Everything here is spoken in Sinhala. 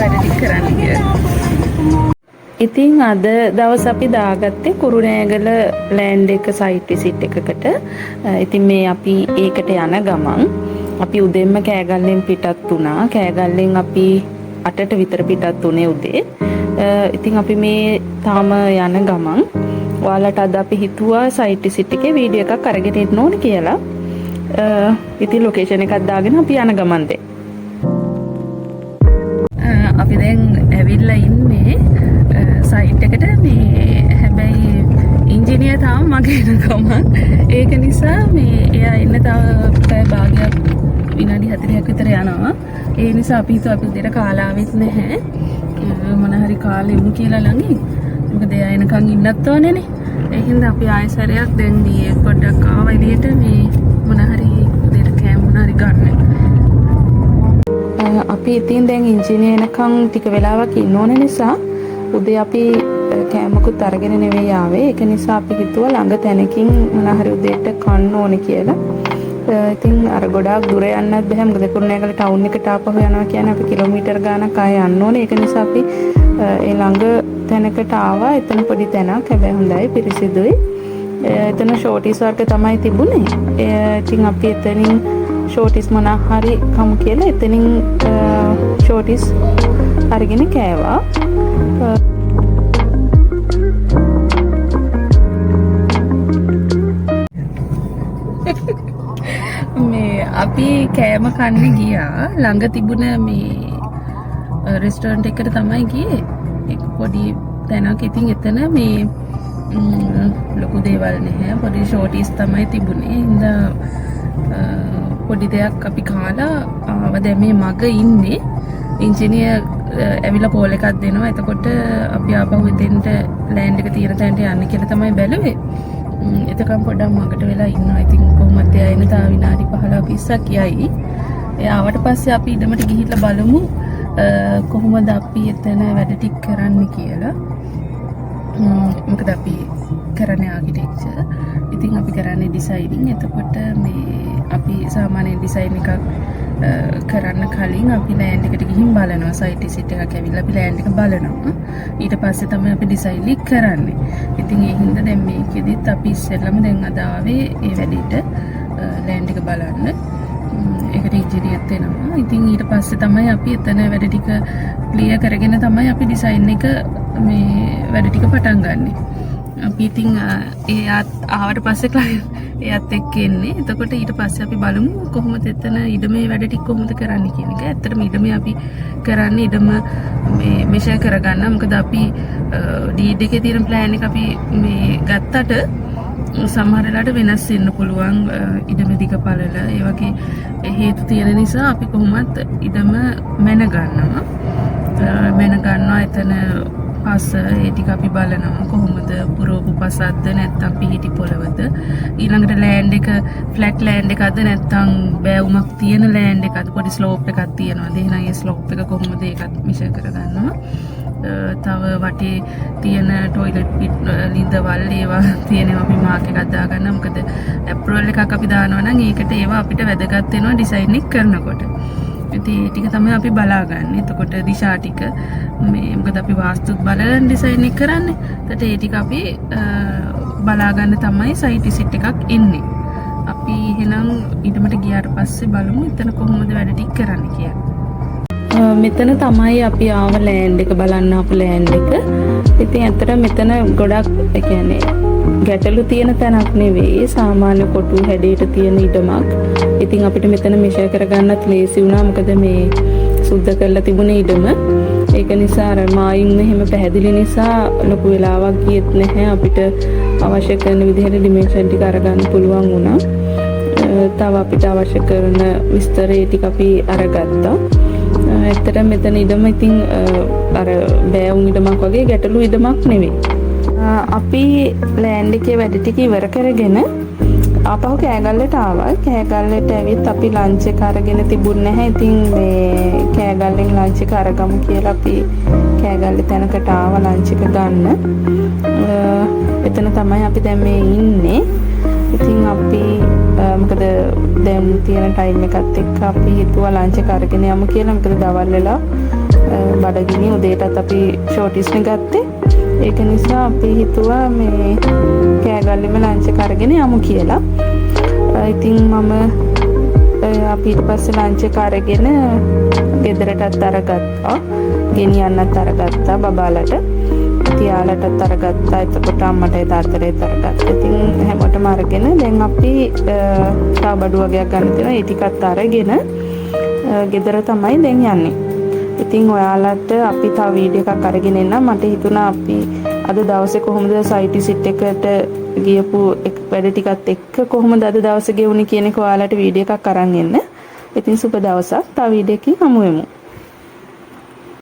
වැඩ ටික කරන්න කියලා. ඉතින් අද දවස් අපි දාගත්තේ කුරුණෑගල ලෑන්ඩ් එක සයිට් විසිට් එකකට. ඉතින් මේ අපි ඒකට යන ගමන් අපි උදෙන්ම කෑගල්ලෙන් පිටත් වුණා. කෑගල්ලෙන් අපි 8ට විතර පිටත් වුණේ උදේ. ඉතින් අපි මේ තාම යන ගමන් ඔයාලට අද අපි හිතුවා සයිට් විසිට් එකේ වීඩියෝ එකක් අරගෙන ඉන්න ඕනේ කියලා. ඉතින් ලොකේෂන් එකක් දාගෙන අපි යන ගමන් දෙ. අපි දැන් ඇවිල්ලා ඉන්නේ සයිට් එකට. මේ හැබැයි ඉංජිනේර් තාම මගේ නකම. ඒක නිසා මේ එයා ඉන්න තව පැය භාගයක් විනාඩි 40ක් විතර යනවා. ඒ නිසා අපි හිතුවා අපි උදේට කාලා ආවෙත් නැහැ. මොන හරි කාලෙමු කියලා ළඟින්. මොකද එයා එනකන් ඉන්නත් ඕනේනේ. ඒ හින්දා අපි ආයෙ සැරයක් දැන් මේ පොඩ්ඩක් ආවා එළියට මේ මොන හරි උදේට කෑම මොන හරි ගන්න. අපි ඉතින් දැන් ඉංජිනේර් එනකන් ටික වෙලාවක් ඉන්න ඕන නිසා උදේ අපි කෑමකුත් අරගෙන නෙවෙයි ආවේ. ඒක නිසා අපි හිතුවා ළඟ තැනකින් මොන හරි උදේට කන්න ඕනේ කියලා. ඉතින් අර ගොඩාක් දුර යන්නත් බෑ. මොකද කුරුණෑගල ටවුන් එකට ආපහු යනවා කියන්නේ අපි කිලෝමීටර් ගාණක් ආය යන්න ඕනේ. ඒක නිසා අපි ඒ ළඟ තැනකට ආවා. එතන පොඩි තැනක්. හැබැයි හොඳයි පිරිසිදුයි. එතන ෂෝටිස් වර්ග තමයි තිබුණේ. ඉතින් අපි එතනින් ෂෝටිස් මොනවා හරි කමු කියලා එතනින් ෂෝටිස් අරගෙන කෑවා. මේ අපි කෑම කන්න ගියා. ළඟ තිබුණ මේ රෙස්ටෝරන්ට් එකට තමයි ගියේ. ඒක පොඩි තැනක්. ඉතින් එතන මේ ලොකු දේවල් නැහැ. පොඩි ෂෝටිස් තමයි තිබුණේ. ඉඳා පොඩි දෙයක් අපි කාලා ආව. දැන් මේ මග ඉන්නේ ඉංජිනේර් ඇවිල්ලා කෝල් එකක් දෙනවා. එතකොට අපි ආපහු එතෙන්ට ලෑන්ඩ් එක තියෙන තැනට යන්න කියලා තමයි බැලුවේ. එතකම් පොඩ්ඩක් මගට වෙලා ඉන්නවා. ඉතින් කොහොමද එයා එන තා විනාඩි 15 20ක් යයි. එයා ආවට පස්සේ අපි ඉදමට ගිහිල්ලා බලමු කොහොමද අපි එතන වැඩ ටික කරන්න කියලා. මොකද අපි කරන්නේ ආකිටෙක්චර්. ඉතින් අපි කරන්නේ ඩිසයිනින්. එතකොට මේ අපි සාමාන්‍ය ඩිසයින් එකක් කරන්න කලින් අපි ලෑන්ඩ් එකට ගිහින් බලනවා. සයිට් විසිට් එකක් ඇවිල්ලා අපි ලෑන්ඩ් එක බලනවා. ඊට පස්සේ තමයි අපි ඩිසයින් ලික් කරන්නේ. ඉතින් ඒ හින්දා දැන් මේකෙදිත් අපි ඉස්සෙල්ලාම දැන් අද ආවේ ඒ වැඩේට ලෑන්ඩ් එක බලන්න. ඒකට ඉංජිනේර්ත් එනවා. ඉතින් ඊට පස්සේ තමයි අපි එතන වැඩ ටික ක්ලියර් කරගෙන තමයි අපි ඩිසයින් එක මේ වැඩ ටික පටන් ගන්නෙ. අපි ඉතින් එයාත් ආවට පස්සේ ක්ලයන්ට් එයාත් එක්ක එන්නේ. එතකොට ඊට පස්සේ අපි බලමු කොහොමද එතන ඉඩමේ වැඩ ටික කොහොමද කරන්නේ කියන එක. ඇත්තටම ඉඩමේ අපි කරන්නේ ඉඩම මේ මෙෂර් කරගන්න. මොකද අපි ඩීඩ් එකේ තියෙන ප්ලෑන් එක අපි මේ ගත්තට සමහර වෙලාවට වෙනස් වෙන්න පුළුවන්. ඉඩම දිග පළල ඒ වගේ හේතු තියෙන නිසා අපි කොහොමත් ඉඩම මැන ගන්නවා. එතන පස ඒ ටික අපි බලනවා කොහොමද පුරෝපු පසක්ද නැත්නම් පිහිටි පොළවද. ඊළඟට ලෑන්ඩ් එක ෆ්ලැට් ලෑන්ඩ් එකක්ද නැත්නම් බෑවුමක් තියෙන ලෑන්ඩ් එකක්ද. පොඩි ස්ලෝප් එකක් තියෙනවාද. එහෙනම් ඒ ස්ලෝප් එක කොහොමද ඒකත් මෙෂර් කරගන්නවා. තව වටේ තියෙන ටොයිලට් ලින්දවල් ඒවා තියෙනවා අපි මාක් එකක් දාගන්න. මොකද ඇප්‍රෝල් එකක් අපි දානවා නම් ඒකට ඒවා අපිට වැදගත් වෙනවා ඩිසයින් එක කරනකොට. ඉතින් ඒ ටික තමයි අපි බලාගන්නේ. එතකොට දිශා ටික මේ මොකද අපි වාස්තුත් බලලා ඩිසයින් එක කරන්නේ. එතකොට ඒ ටික අපි බලාගන්න තමයි සයිට් විසිට් එකක් එන්නේ. අපි එහෙනම් ඊටමට ගියාට පස්සේ බලමු එතන කොහොමද වැඩ ටික කරන්නේ කියලා. මෙතන තමයි අපි ආව ලෑන්ඩ් එක බලන්න ආපු ලෑන්ඩ් එක. ඉතින් ඇත්තට මෙතන ගොඩක් ඒ කියන්නේ ගැටලු තියෙන තැනක් නෙවෙයි. සාමාන්‍ය කොටු හැඩයට තියෙන ඉඩමක්. ඉතින් අපිට මෙතන මෙෂර් කරගන්නත් ලේසි වුණා. මොකද මේ සුද්ධ කරලා තිබුණ ඉඩම. ඒක නිසා අර මායින් මෙහෙම පැහැදිලි නිසා ලොකු වෙලාවක් ගියෙත් නැහැ. අපිට අවශ්‍ය කරන විදිහට ඩිමෙන්ෂන් ටික අරගන්න පුළුවන් වුණා. තව අපිට අවශ්‍ය කරන විස්තරේ ටික අපි අරගත්තා. ඇත්තට මෙතන ඉඩම ඉතින් අර බෑවුම් ඉඩමක් වගේ ගැටලු ඉඩමක් නෙවෙයි. අපි ලෑන්ඩ් එකේ වැඩ ටික ඉවර කරගෙන ආපහු කෑගල්ලට ආවා. කෑගල්ලට ඇවිත් අපි ලන්ච් එක අරගෙන තිබුණ නැහැ. ඉතින් මේ කෑගල්ලෙන් ලන්ච් එක අරගමු කියලා අපි කෑගල්ලේ තැනකට ආවා ලන්ච් එක ගන්න. එතන තමයි අපි දැන් මේ ඉන්නේ. ඉතින් අපි මොකද දැන් තියෙන ටයිම් එකත් එක්ක අපි හිතුවා ලන්ච් එක අරගෙන යමු කියලා. මොකද දවල් වෙලා බඩගිනි උදේටත් අපි ෂෝටිස්නේ ගත්තේ. ඒක නිසා අපි හිතුවා මේ කෑගල්ලෙම ලන්ච් එක අරගෙන යමු කියලා. ඉතින් මම අපි ඊට පස්සේ ලන්ච් එක අරගෙන ගෙදරටත් අරගත්තා. ගෙනියන්නත් අරගත්තා බබාලට. තියාලටත් අරගත්තා. එතකොට අම්මටයි තාත්තටයි අරගත්තා. ඉතින් හැමෝටම අරගෙන දැන් අපි තව බඩු වගේක් ගන්න තියෙනවා. ඒ ටිකත් අරගෙන ගෙදර තමයි දැන් යන්නේ. ඉතින් ඔයාලට අපි තව වීඩියෝ එකක් අරගෙන එන්න. මට හිතුණා අපි අද දවසේ කොහොමද සයිට් විසිට් එකට ගියපු වැඩ ටිකත් එක්ක කොහොමද අද දවසේ ගෙවුනේ කියන එක ඔයාලට වීඩියෝ එකක් අරන් එන්න. ඉතින් සුබ දවසක්. තව වීඩියෝ එකකින් හමු වෙමු.